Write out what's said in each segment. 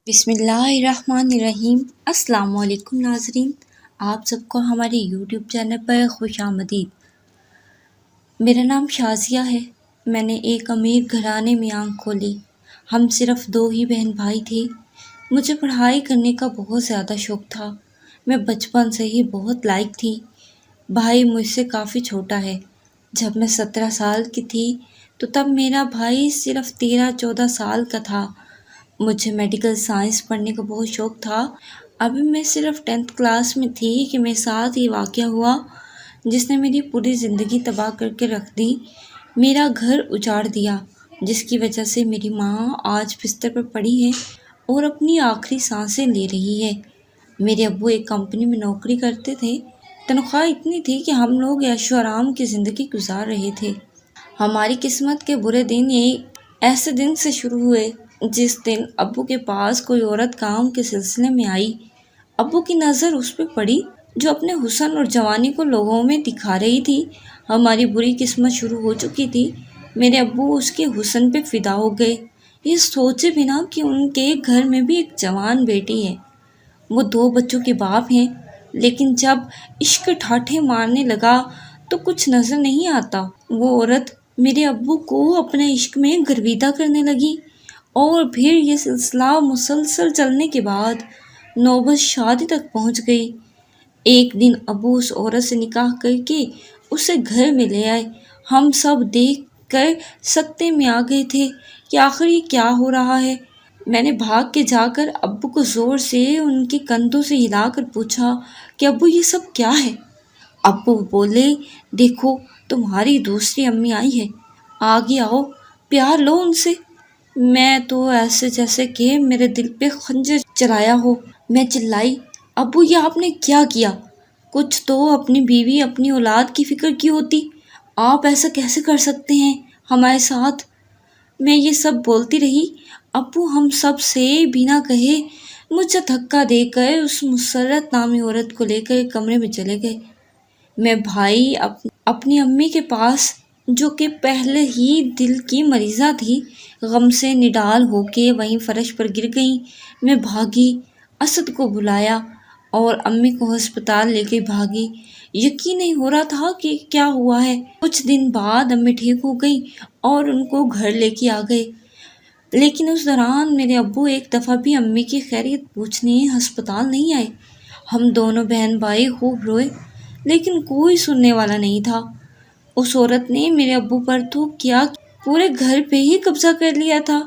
بسم اللہ الرحمن الرحیم۔ السلام علیکم ناظرین، آپ سب کو ہمارے یوٹیوب چینل پر خوش آمدید۔ میرا نام شازیہ ہے۔ میں نے ایک امیر گھرانے میں آنکھ کھولی۔ ہم صرف 2 ہی بہن بھائی تھے۔ مجھے پڑھائی کرنے کا بہت زیادہ شوق تھا۔ میں بچپن سے ہی بہت لائق تھی۔ بھائی مجھ سے کافی چھوٹا ہے۔ جب میں 17 سال کی تھی تو تب میرا بھائی صرف 13-14 سال کا تھا۔ مجھے میڈیکل سائنس پڑھنے کا بہت شوق تھا۔ ابھی میں صرف 10th کلاس میں تھی کہ میرے ساتھ یہ واقعہ ہوا جس نے میری پوری زندگی تباہ کر کے رکھ دی۔ میرا گھر اجاڑ دیا، جس کی وجہ سے میری ماں آج بستر پر پڑی ہے اور اپنی آخری سانسیں لے رہی ہے۔ میرے ابو ایک کمپنی میں نوکری کرتے تھے۔ تنخواہ اتنی تھی کہ ہم لوگ عیش و آرام کی زندگی گزار رہے تھے۔ ہماری قسمت کے برے دن ایسے دن سے شروع ہوئے جس دن ابو کے پاس کوئی عورت کام کے سلسلے میں آئی۔ ابو کی نظر اس پہ پڑی جو اپنے حسن اور جوانی کو لوگوں میں دکھا رہی تھی۔ ہماری بری قسمت شروع ہو چکی تھی۔ میرے ابو اس کے حسن پہ فدا ہو گئے، یہ سوچے بنا کہ ان کے گھر میں بھی ایک جوان بیٹی ہے۔ وہ 2 بچوں کے باپ ہیں، لیکن جب عشق ٹھاٹھے مارنے لگا تو کچھ نظر نہیں آتا۔ وہ عورت میرے ابو کو اپنے عشق میں گرویدہ کرنے لگی اور پھر یہ سلسلہ مسلسل چلنے کے بعد نوبت شادی تک پہنچ گئی۔ ایک دن ابو اس عورت سے نکاح کر کے اسے گھر میں لے آئے۔ ہم سب دیکھ کر سکتے میں آ گئے تھے کہ آخر یہ کیا ہو رہا ہے۔ میں نے بھاگ کے جا کر ابو کو زور سے ان کے کندھوں سے ہلا کر پوچھا کہ ابو یہ سب کیا ہے؟ ابو بولے، دیکھو تمہاری دوسری امی آئی ہے، آگے آؤ، پیار لو ان سے۔ میں تو ایسے جیسے کہ میرے دل پہ خنجر چلایا ہو۔ میں چلائی، ابو یہ آپ نے کیا کیا؟ کچھ تو اپنی بیوی اپنی اولاد کی فکر کی ہوتی، آپ ایسا کیسے کر سکتے ہیں ہمارے ساتھ؟ میں یہ سب بولتی رہی۔ ابو ہم سب سے بنا کہے مجھے دھکا دے کر اس مسرت نامی عورت کو لے کر کمرے میں چلے گئے۔ میں بھائی اپنی امی کے پاس، جو کہ پہلے ہی دل کی مریضہ تھی، غم سے نڈال ہو کے وہیں فرش پر گر گئیں۔ میں بھاگی، اسد کو بلایا اور امی کو ہسپتال لے کے بھاگی۔ یقین نہیں ہو رہا تھا کہ کیا ہوا ہے۔ کچھ دن بعد امی ٹھیک ہو گئی اور ان کو گھر لے کے آ گئے، لیکن اس دوران میرے ابو ایک دفعہ بھی امی کی خیریت پوچھنے ہسپتال نہیں آئے۔ ہم دونوں بہن بھائی خوب روئے، لیکن کوئی سننے والا نہیں تھا۔ اس عورت نے میرے ابو پر تو کیا پورے گھر پہ ہی قبضہ کر لیا تھا۔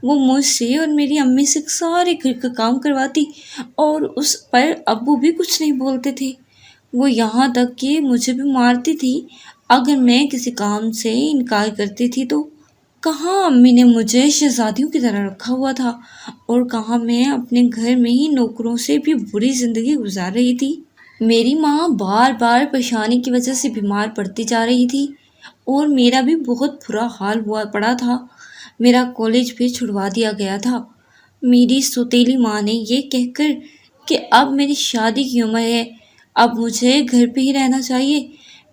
وہ مجھ سے اور میری امی سے سارے گھر کا کام کرواتی اور اس پر ابو بھی کچھ نہیں بولتے تھے۔ وہ یہاں تک کہ مجھے بھی مارتی تھی اگر میں کسی کام سے انکار کرتی تھی تو۔ کہاں امی نے مجھے شہزادیوں کی طرح رکھا ہوا تھا اور کہاں میں اپنے گھر میں ہی نوکروں سے بھی بری زندگی گزار رہی تھی۔ میری ماں بار بار پریشانی کی وجہ سے بیمار پڑتی جا رہی تھی اور میرا بھی بہت برا حال ہوا پڑا تھا۔ میرا کالج بھی چھڑوا دیا گیا تھا۔ میری سوتیلی ماں نے یہ کہہ کر کہ اب میری شادی کی عمر ہے، اب مجھے گھر پہ ہی رہنا چاہیے۔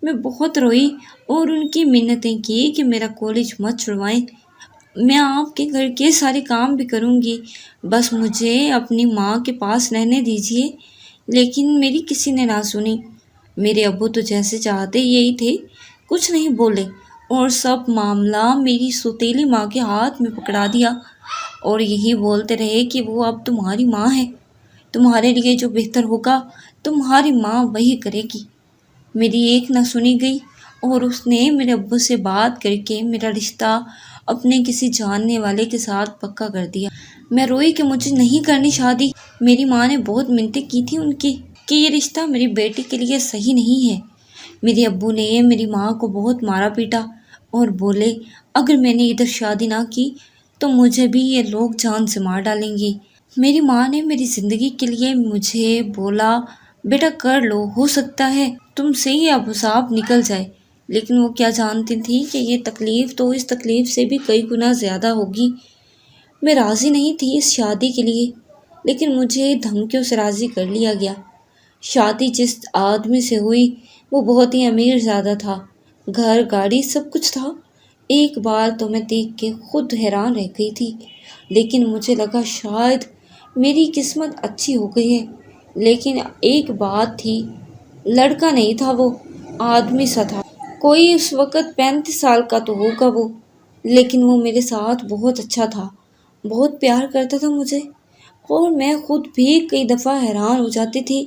میں بہت روئی اور ان کی منتیں کی کہ میرا کالج مت چھڑوائیں، میں آپ کے گھر کے سارے کام بھی کروں گی، بس مجھے اپنی ماں کے پاس رہنے دیجیے۔ لیکن میری کسی نے نہ سنی۔ میرے ابو تو جیسے چاہتے یہی تھے، کچھ نہیں بولے اور سب معاملہ میری سوتیلی ماں کے ہاتھ میں پکڑا دیا اور یہی بولتے رہے کہ وہ اب تمہاری ماں ہے، تمہارے لیے جو بہتر ہوگا تمہاری ماں وہی کرے گی۔ میری ایک نہ سنی گئی اور اس نے میرے ابو سے بات کر کے میرا رشتہ اپنے کسی جاننے والے کے ساتھ پکا کر دیا۔ میں روئی کہ مجھے نہیں کرنی شادی۔ میری ماں نے بہت منتیں کی تھی ان کی کہ یہ رشتہ میری بیٹی کے لیے صحیح نہیں ہے۔ میرے ابو نے میری ماں کو بہت مارا پیٹا اور بولے اگر میں نے ادھر شادی نہ کی تو مجھے بھی یہ لوگ جان سے مار ڈالیں گے۔ میری ماں نے میری زندگی کے لیے مجھے بولا بیٹا کر لو، ہو سکتا ہے تم سے یہ ابوساب نکل جائے، لیکن وہ کیا جانتی تھی کہ یہ تکلیف تو اس تکلیف سے بھی کئی گنا زیادہ ہوگی۔ میں راضی نہیں تھی اس شادی کے لیے، لیکن مجھے دھمکیوں سے راضی کر لیا گیا۔ شادی جس آدمی سے ہوئی وہ بہت ہی امیر زادہ تھا، گھر گاڑی سب کچھ تھا۔ ایک بار تو میں دیکھ کے خود حیران رہ گئی تھی، لیکن مجھے لگا شاید میری قسمت اچھی ہو گئی ہے، لیکن ایک بات تھی، لڑکا نہیں تھا وہ، آدمی سا تھا۔ کوئی اس وقت 35 سال کا تو ہوگا وہ، لیکن وہ میرے ساتھ بہت اچھا تھا، بہت پیار کرتا تھا مجھے، اور میں خود بھی کئی دفعہ حیران ہو جاتی تھی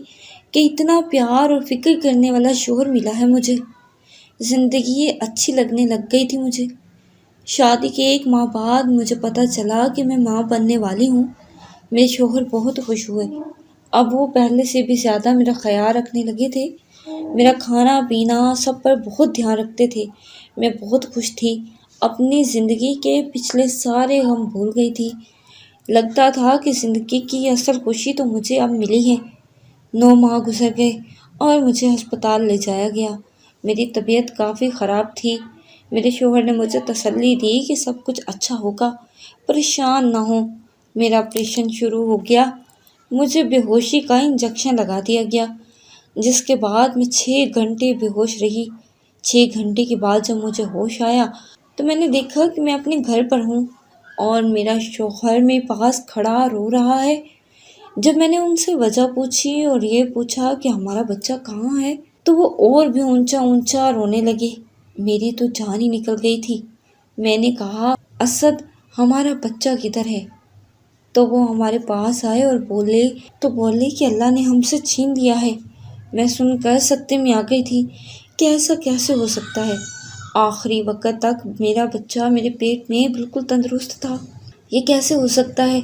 کہ اتنا پیار اور فکر کرنے والا شوہر ملا ہے مجھے۔ زندگی اچھی لگنے لگ گئی تھی مجھے۔ شادی کے 1 ماہ بعد مجھے پتہ چلا کہ میں ماں بننے والی ہوں۔ میرے شوہر بہت خوش ہوئے۔ اب وہ پہلے سے بھی زیادہ میرا خیال رکھنے لگے تھے، میرا کھانا پینا سب پر بہت دھیان رکھتے تھے۔ میں بہت خوش تھی، اپنی زندگی کے پچھلے سارے غم بھول گئی تھی۔ لگتا تھا کہ زندگی کی اصل خوشی تو مجھے اب ملی ہے۔ 9 ماہ گزر گئے اور مجھے ہسپتال لے جایا گیا۔ میری طبیعت کافی خراب تھی۔ میرے شوہر نے مجھے تسلی دی کہ سب کچھ اچھا ہوگا، پریشان نہ ہو۔ میرا آپریشن شروع ہو گیا۔ مجھے بے ہوشی کا انجیکشن لگا دیا گیا، جس کے بعد میں 6 گھنٹے بے ہوش رہی۔ 6 گھنٹے کے بعد جب مجھے ہوش آیا تو میں نے دیکھا کہ میں اپنے گھر پر ہوں اور میرا شوہر میرے پاس کھڑا رو رہا ہے۔ جب میں نے ان سے وجہ پوچھی اور یہ پوچھا کہ ہمارا بچہ کہاں ہے، تو وہ اور بھی اونچا اونچا رونے لگے۔ میری تو جان ہی نکل گئی تھی۔ میں نے کہا، اسد، ہمارا بچہ کدھر ہے؟ تو وہ ہمارے پاس آئے اور بولے کہ اللہ نے ہم سے چھین لیا ہے۔ میں سن کر صدمے میں آ گئی تھی کہ ایسا کیسے ہو سکتا ہے؟ آخری وقت تک میرا بچہ میرے پیٹ میں بالکل تندرست تھا۔ یہ کیسے ہو سکتا ہے؟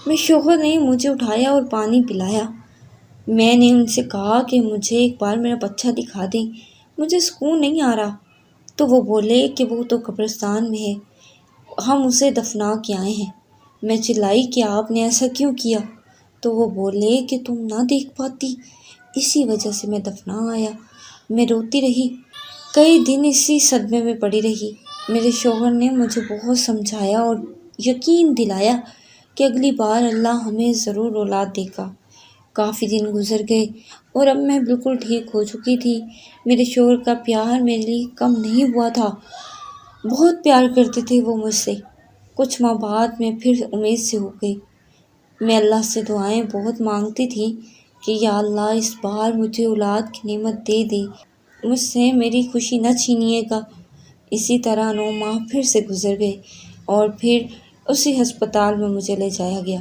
میرے شوہر نے مجھے اٹھایا اور پانی پلایا۔ میں نے ان سے کہا کہ مجھے ایک بار میرا بچہ دکھا دیں، مجھے سکون نہیں آ رہا۔ تو وہ بولے کہ وہ تو قبرستان میں ہے، ہم اسے دفنا کے آئے ہیں۔ میں چلائی کہ آپ نے ایسا کیوں کیا؟ تو وہ بولے کہ تم نہ دیکھ پاتی، اسی وجہ سے میں دفنا آیا۔ میں روتی رہی، کئی دن اسی صدمے میں پڑی رہی۔ میرے شوہر نے مجھے بہت سمجھایا اور یقین دلایا کہ اگلی بار اللہ ہمیں ضرور اولاد دے گا۔ کافی دن گزر گئے اور اب میں بالکل ٹھیک ہو چکی تھی۔ میرے شوہر کا پیار میرے لیے کم نہیں ہوا تھا، بہت پیار کرتے تھے وہ مجھ سے۔ کچھ ماہ بعد میں پھر امید سے ہو گئی۔ میں اللہ سے دعائیں بہت مانگتی تھی کہ یا اللہ اس بار مجھے اولاد کی نعمت دے دے، مجھ سے میری خوشی نہ چھینیے گا۔ اسی طرح 9 ماہ پھر سے گزر گئے اور پھر اسی ہسپتال میں مجھے لے جایا گیا۔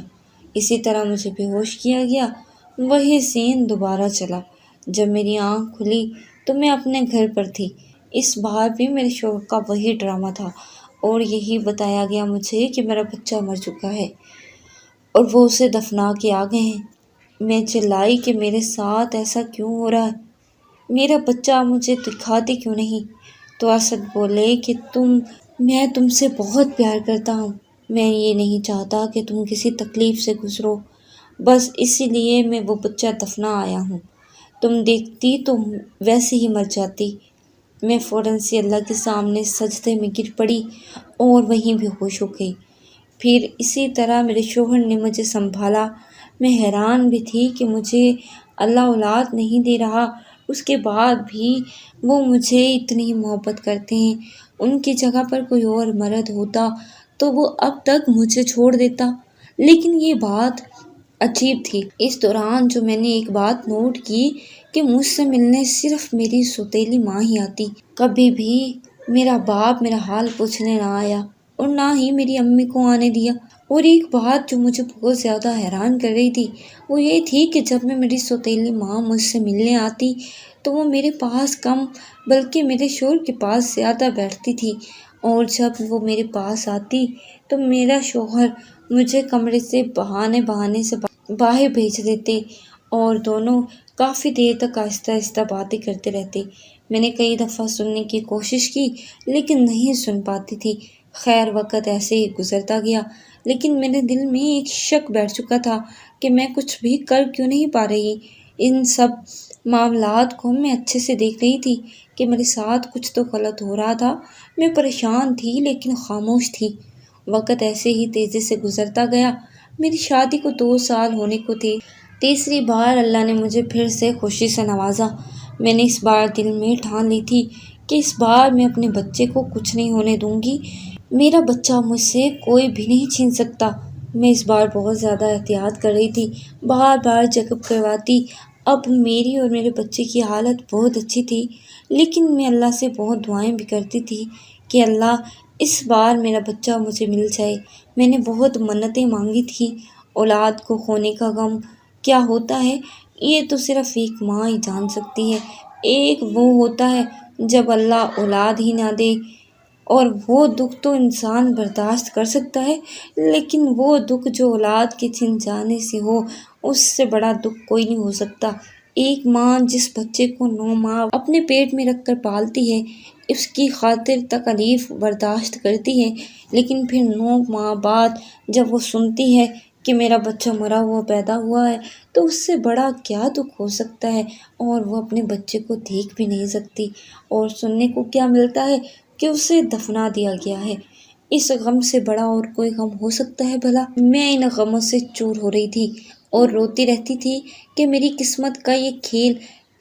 اسی طرح مجھے بے ہوش کیا گیا۔ وہی سین دوبارہ چلا۔ جب میری آنکھ کھلی تو میں اپنے گھر پر تھی۔ اس بار بھی میرے شوہر کا وہی ڈرامہ تھا اور یہی بتایا گیا مجھے کہ میرا بچہ مر چکا ہے اور وہ اسے دفنا کے آ گئے ہیں۔ میں چلائی کہ میرے ساتھ ایسا کیوں ہو رہا ہے؟ میرا بچہ مجھے دکھاتے کیوں نہیں؟ تو اسد بولے کہ میں تم سے بہت پیار کرتا ہوں، میں یہ نہیں چاہتا کہ تم کسی تکلیف سے گزرو، بس اسی لیے میں وہ بچہ دفنا آیا ہوں۔ تم دیکھتی تو ویسے ہی مر جاتی۔ میں فوراً سے اللہ کے سامنے سجدے میں گر پڑی اور وہیں بے ہوش ہو گئی۔ پھر اسی طرح میرے شوہر نے مجھے سنبھالا۔ میں حیران بھی تھی کہ مجھے اللہ اولاد نہیں دے رہا، اس کے بعد بھی وہ مجھے اتنی محبت کرتے ہیں۔ ان کی جگہ پر کوئی اور مرد ہوتا تو وہ اب تک مجھے چھوڑ دیتا، لیکن یہ بات عجیب تھی۔ اس دوران جو میں نے ایک بات نوٹ کی کہ مجھ سے ملنے صرف میری سوتیلی ماں ہی آتی۔ کبھی بھی میرا باپ میرا حال پوچھنے نہ آیا اور نہ ہی میری امی کو آنے دیا۔ اور ایک بات جو مجھے بہت زیادہ حیران کر رہی تھی وہ یہ تھی کہ جب میں میری سوتیلی ماں مجھ سے ملنے آتی تو وہ میرے پاس کم بلکہ میرے شوہر کے پاس زیادہ بیٹھتی تھی، اور جب وہ میرے پاس آتی تو میرا شوہر مجھے کمرے سے بہانے سے باہر بھیج دیتے اور دونوں کافی دیر تک آہستہ آہستہ باتیں کرتے رہتے۔ میں نے کئی دفعہ سننے کی کوشش کی لیکن نہیں سن پاتی تھی۔ خیر، وقت ایسے ہی گزرتا گیا، لیکن میرے دل میں ایک شک بیٹھ چکا تھا کہ میں کچھ بھی کر کیوں نہیں پا رہی۔ ان سب معاملات کو میں اچھے سے دیکھ رہی تھی کہ میرے ساتھ کچھ تو غلط ہو رہا تھا۔ میں پریشان تھی لیکن خاموش تھی۔ وقت ایسے ہی تیزی سے گزرتا گیا۔ میری شادی کو 2 سال ہونے کو تھے۔ تیسری بار اللہ نے مجھے پھر سے خوشی سے نوازا۔ میں نے اس بار دل میں ٹھان لی تھی کہ اس بار میں اپنے بچے کو کچھ نہیں ہونے دوں گی۔ میرا بچہ مجھ سے کوئی بھی نہیں چھین سکتا۔ میں اس بار بہت زیادہ احتیاط کر رہی تھی، بار بار چیک اپ کرواتی۔ اب میری اور میرے بچے کی حالت بہت اچھی تھی، لیکن میں اللہ سے بہت دعائیں بھی کرتی تھی کہ اللہ اس بار میرا بچہ مجھے مل جائے۔ میں نے بہت منتیں مانگی تھیں۔ اولاد کو کھونے کا غم کیا ہوتا ہے یہ تو صرف ایک ماں ہی جان سکتی ہے۔ ایک وہ ہوتا ہے جب اللہ اولاد ہی نہ دے، اور وہ دکھ تو انسان برداشت کر سکتا ہے، لیکن وہ دکھ جو اولاد کے چھن جانے سے ہو، اس سے بڑا دکھ کوئی نہیں ہو سکتا۔ ایک ماں جس بچے کو 9 ماہ اپنے پیٹ میں رکھ کر پالتی ہے، اس کی خاطر تکلیف برداشت کرتی ہے، لیکن پھر 9 ماہ بعد جب وہ سنتی ہے کہ میرا بچہ مرا ہوا پیدا ہوا ہے، تو اس سے بڑا کیا دکھ ہو سکتا ہے، اور وہ اپنے بچے کو دیکھ بھی نہیں سکتی، اور سننے کو کیا ملتا ہے کہ اسے دفنا دیا گیا ہے۔ اس غم سے بڑا اور کوئی غم ہو سکتا ہے بھلا؟ میں ان غموں سے چور ہو رہی تھی اور روتی رہتی تھی کہ میری قسمت کا یہ کھیل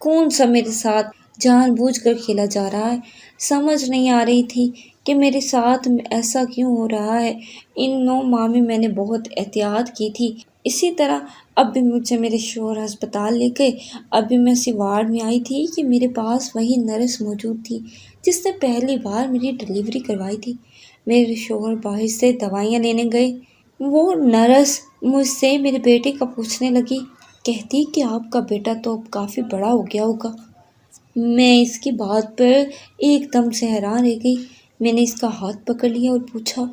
کون سا میرے ساتھ جان بوجھ کر کھیلا جا رہا ہے۔ سمجھ نہیں آ رہی تھی کہ میرے ساتھ ایسا کیوں ہو رہا ہے۔ ان 9 ماہ میں میں نے بہت احتیاط کی تھی۔ اسی طرح اب بھی مجھے میرے شوہر ہسپتال لے گئے۔ اب بھی میں اسی وارڈ میں آئی تھی کہ میرے پاس وہی نرس موجود تھی جس نے پہلی بار میری ڈلیوری کروائی تھی۔ میرے شوہر باہر سے دوائیاں لینے گئے۔ وہ نرس مجھ سے میرے بیٹے کا پوچھنے لگی، کہتی کہ آپ کا بیٹا تو اب کافی بڑا ہو گیا ہوگا۔ میں اس کی بات پر ایک دم سے حیران رہ گئی۔ میں نے اس کا ہاتھ پکڑ لیا اور پوچھا،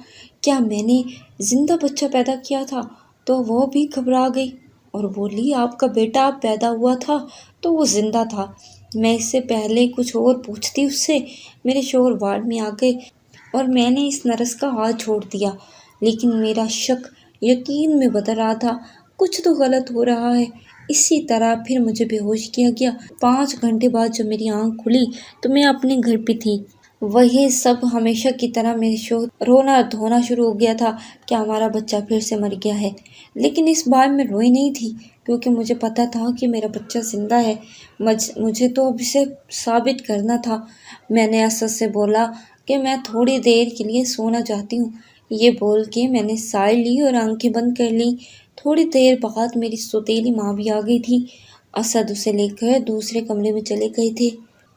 کیا میں نے زندہ بچہ پیدا کیا تھا؟ تو وہ بھی گھبرا گئی اور بولی، آپ کا بیٹا اب پیدا ہوا تھا تو وہ زندہ تھا۔ میں اس سے پہلے کچھ اور پوچھتی اس سے، میرے شوہر وارڈ میں آ گئے اور میں نے اس نرس کا ہاتھ چھوڑ دیا، لیکن میرا شک یقین میں بدل رہا تھا، کچھ تو غلط ہو رہا ہے۔ اسی طرح پھر مجھے بے ہوش کیا گیا۔ 5 گھنٹے بعد جب میری آنکھ کھلی تو میں اپنے گھر پہ تھی۔ وہی سب ہمیشہ کی طرح میرے شوہر رونا دھونا شروع ہو گیا تھا کہ ہمارا بچہ پھر سے مر گیا ہے، لیکن اس بار میں روئی نہیں تھی کیونکہ مجھے پتا تھا کہ میرا بچہ زندہ ہے۔ مجھے تو اب اسے ثابت کرنا تھا۔ میں نے اسد سے بولا کہ میں تھوڑی دیر کے لیے سونا چاہتی ہوں۔ یہ بول کے میں نے سائے لی اور آنکھیں بند کر لیں۔ تھوڑی دیر بعد میری سوتیلی ماں بھی آ گئی تھی۔ اسد اسے لے کر دوسرے کمرے میں چلے گئے تھے۔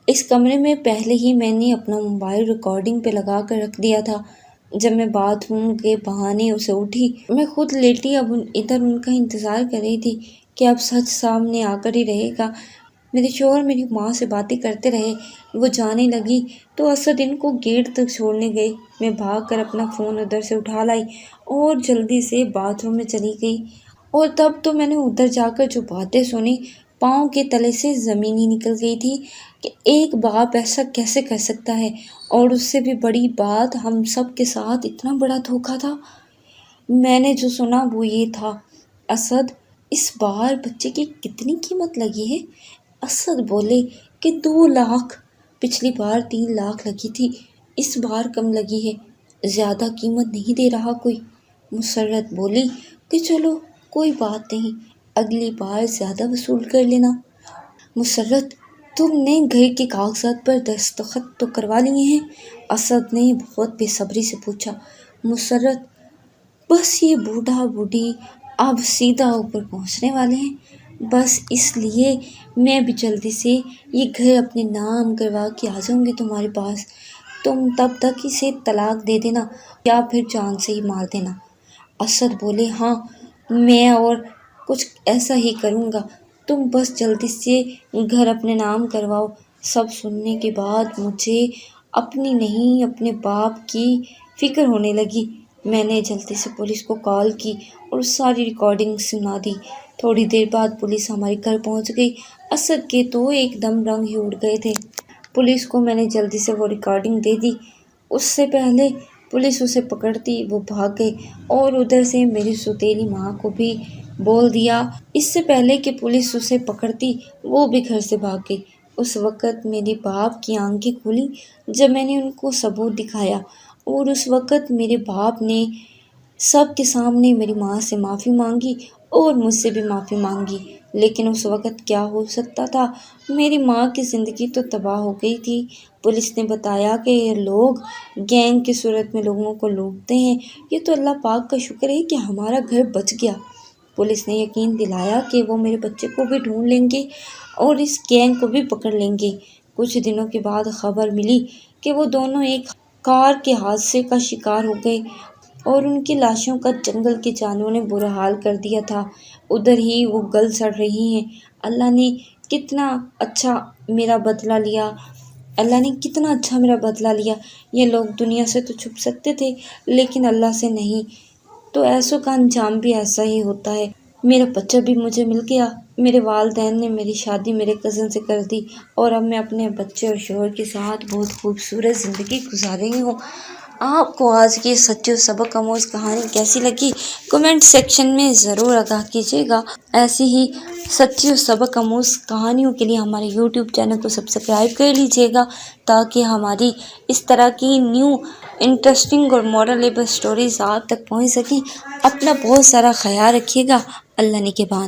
اس کمرے میں پہلے ہی میں نے اپنا موبائل ریکارڈنگ پہ لگا کر رکھ دیا تھا۔ جب میں باتھ روم کے بہانے اسے اٹھی، میں خود لیٹی اب ادھر ان کا انتظار کر رہی تھی کہ اب سچ سامنے آ کر ہی رہے گا۔ میرے شوہر میری ماں سے باتیں کرتے رہے۔ وہ جانے لگی تو اسد ان کو گیٹ تک چھوڑنے گئے۔ میں بھاگ کر اپنا فون ادھر سے اٹھا لائی اور جلدی سے باتھ روم میں چلی گئی، اور تب تو میں نے ادھر جا کر جو باتیں سنی، پاؤں کے تلے سے زمین ہی نکل گئی تھی کہ ایک باپ ایسا کیسے کر سکتا ہے، اور اس سے بھی بڑی بات، ہم سب کے ساتھ اتنا بڑا دھوکا تھا۔ میں نے جو سنا وہ یہ تھا، اسد اس بار بچے کی کتنی قیمت لگی ہے؟ اسد بولے کہ 2 لاکھ، پچھلی بار 3 لاکھ لگی تھی، اس بار کم لگی ہے، زیادہ قیمت نہیں دے رہا کوئی۔ مسرت بولی کہ چلو کوئی بات نہیں، اگلی بار زیادہ وصول کر لینا۔ مسرت، تم نے گھر کے کاغذات پر دستخط تو کروا لیے ہیں؟ اسد نے بہت بے صبری سے پوچھا۔ مسرت، بس یہ بوڑھا بوڑھی اب سیدھا اوپر پہنچنے والے ہیں، بس اس لیے میں بھی جلدی سے یہ گھر اپنے نام کروا کے آ جاؤں گی تمہارے پاس۔ تم تب تک اسے طلاق دے دینا یا پھر جان سے ہی مار دینا۔ اسد بولے، ہاں میں اور کچھ ایسا ہی کروں گا، تم بس جلدی سے گھر اپنے نام کرواؤ۔ سب سننے کے بعد مجھے اپنی نہیں اپنے باپ کی فکر ہونے لگی۔ میں نے جلدی سے پولیس کو کال کی اور ساری ریکارڈنگ سنا دی۔ تھوڑی دیر بعد پولیس ہمارے گھر پہنچ گئی۔ اسد کے تو ایک دم رنگ ہی اڑ گئے تھے۔ پولیس کو میں نے جلدی سے وہ ریکارڈنگ دے دی۔ اس سے پہلے پولیس اسے پکڑتی وہ بھاگ گئے، اور ادھر سے میری سوتیلی ماں کو بھی بول دیا۔ اس سے پہلے کہ پولیس اسے پکڑتی وہ بھی گھر سے بھاگ گئی۔ اس وقت میرے باپ کی آنکھیں کھلی جب میں نے ان کو ثبوت دکھایا، اور اس وقت میرے باپ نے سب کے سامنے میری ماں سے معافی مانگی اور مجھ سے بھی معافی مانگی، لیکن اس وقت کیا ہو سکتا تھا، میری ماں کی زندگی تو تباہ ہو گئی تھی۔ پولیس نے بتایا کہ یہ لوگ گینگ کی صورت میں لوگوں کو لوٹتے ہیں۔ یہ تو اللہ پاک کا شکر ہے کہ ہمارا گھر بچ گیا۔ پولیس نے یقین دلایا کہ وہ میرے بچے کو بھی ڈھونڈ لیں گے اور اس گینگ کو بھی پکڑ لیں گے۔ کچھ دنوں کے بعد خبر ملی کہ وہ دونوں ایک کار کے حادثے کا شکار ہو گئے اور ان کی لاشوں کا جنگل کے جانوروں نے برا حال کر دیا تھا۔ ادھر ہی وہ گل سڑ رہی ہیں۔ اللہ نے کتنا اچھا میرا بدلہ لیا، اللہ نے کتنا اچھا میرا بدلہ لیا۔ یہ لوگ دنیا سے تو چھپ سکتے تھے لیکن اللہ سے نہیں، تو ایسوں کا انجام بھی ایسا ہی ہوتا ہے۔ میرا بچہ بھی مجھے مل گیا، میرے والدین نے میری شادی میرے کزن سے کر دی اور اب میں اپنے بچے اور شوہر کے ساتھ بہت خوبصورت زندگی گزار رہی ہوں۔ آپ کو آج کی سچی و سبق آموز کہانی کیسی لگی؟ کمنٹ سیکشن میں ضرور آگاہ کیجیے گا۔ ایسی ہی سچی و سبق آموز کہانیوں کے لیے ہمارے یوٹیوب چینل کو سبسکرائب کر لیجیے گا تاکہ ہماری اس طرح کی نیو انٹرسٹنگ اور مورلیبل سٹوریز آپ تک پہنچ سکیں۔ اپنا بہت سارا خیال رکھیے گا۔ اللہ نگہبان۔